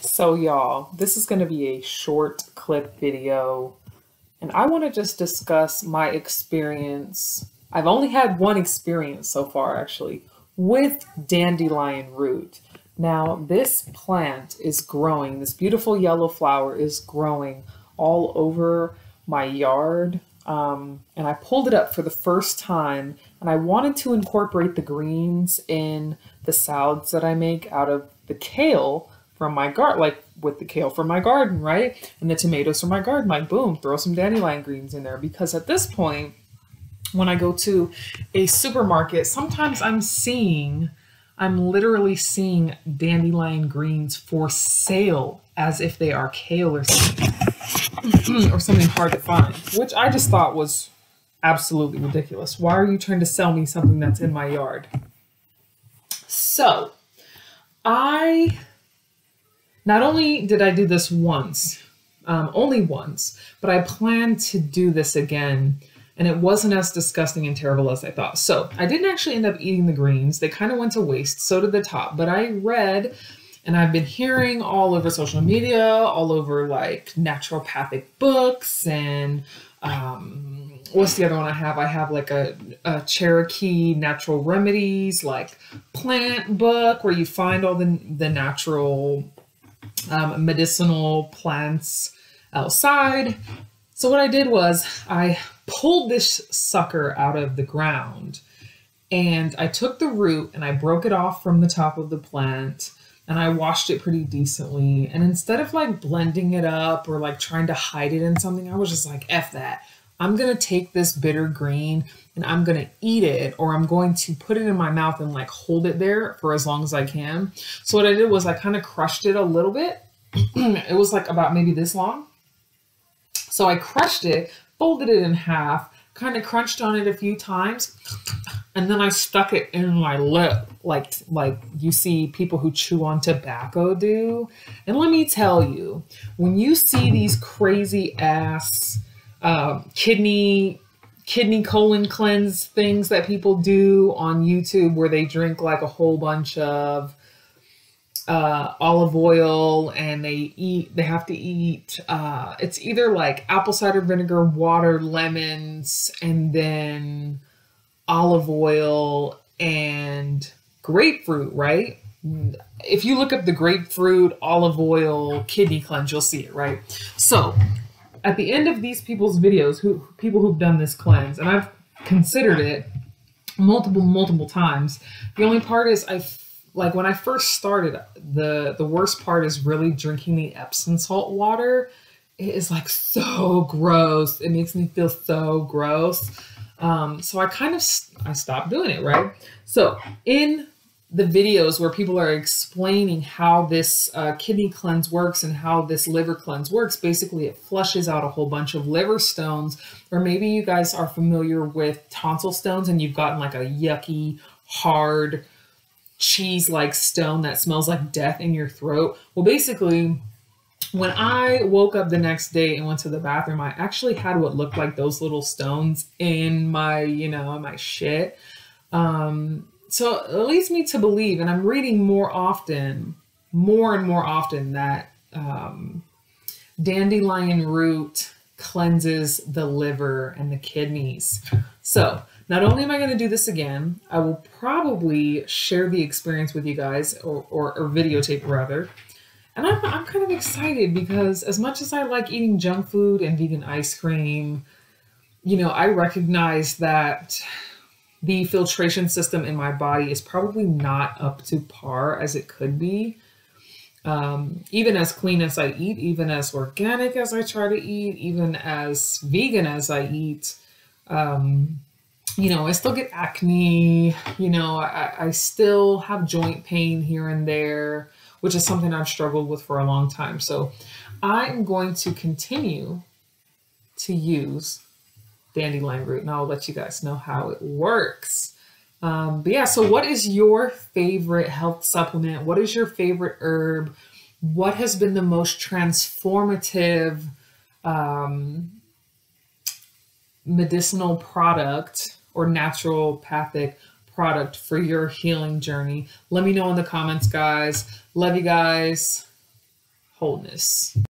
So y'all, this is going to be a short clip video, and I want to just discuss my experience. I've only had one experience so far actually with dandelion root. Now this plant is growing, this beautiful yellow flower is growing all over my yard. And I pulled it up for the first time, and I wanted to incorporate the greens in the salads that I make out of the kale from my garden, like with the kale from my garden, right? And the tomatoes from my garden, like boom, throw some dandelion greens in there. Because at this point, when I go to a supermarket, sometimes I'm literally seeing dandelion greens for sale as if they are kale or something. Or something hard to find, which I just thought was absolutely ridiculous. Why are you trying to sell me something that's in my yard? So I not only did I do this once, only once, but I plan to do this again, and it wasn't as disgusting and terrible as I thought. So I didn't actually end up eating the greens. They kind of went to waste. So did the top. But I read, and I've been hearing all over social media, all over like naturopathic books, and what's the other one I have? I have like a Cherokee natural remedies, like plant book where you find all the natural medicinal plants outside. So what I did was I pulled this sucker out of the ground, and I took the root and I broke it off from the top of the plant, and I washed it pretty decently. And instead of like blending it up or like trying to hide it in something, I was just like, F that. I'm going to take this bitter green and I'm going to eat it, or I'm going to put it in my mouth and like hold it there for as long as I can. So what I did was I kind of crushed it a little bit. It was like about maybe this long. So I crushed it, folded it in half, kind of crunched on it a few times, and then I stuck it in my lip like you see people who chew on tobacco do. And let me tell you, when you see these crazy ass kidney colon cleanse things that people do on YouTube where they drink like a whole bunch of olive oil, and they have to eat it's either like apple cider vinegar, water, lemons, and then olive oil and grapefruit, right? If you look up the grapefruit olive oil kidney cleanse, you'll see it, right? So at the end of these people's videos, people who've done this cleanse, and I've considered it multiple times, the only part is like when I first started, the worst part is really drinking the Epsom salt water. It is like so gross. It makes me feel so gross. So I stopped doing it, right? So in the videos where people are explaining how this kidney cleanse works and how this liver cleanse works, basically it flushes out a whole bunch of liver stones. Or maybe you guys are familiar with tonsil stones and you've gotten like a yucky, hard, cheese-like stone that smells like death in your throat. Well, basically, when I woke up the next day and went to the bathroom, I actually had what looked like those little stones in my, my shit. So it leads me to believe, and I'm reading more and more often, that dandelion root cleanses the liver and the kidneys. So not only am I going to do this again, I will probably share the experience with you guys, or videotape rather. And I'm kind of excited because as much as I like eating junk food and vegan ice cream, I recognize that the filtration system in my body is probably not up to par as it could be. Even as clean as I eat, even as organic as I try to eat, even as vegan as I eat, I still get acne, I still have joint pain here and there, which is something I've struggled with for a long time. So I'm going to continue to use dandelion root, and I'll let you guys know how it works. But yeah, so what is your favorite health supplement? What is your favorite herb? What has been the most transformative medicinal product or naturopathic product for your healing journey? Let me know in the comments, guys. Love you guys. wholeness.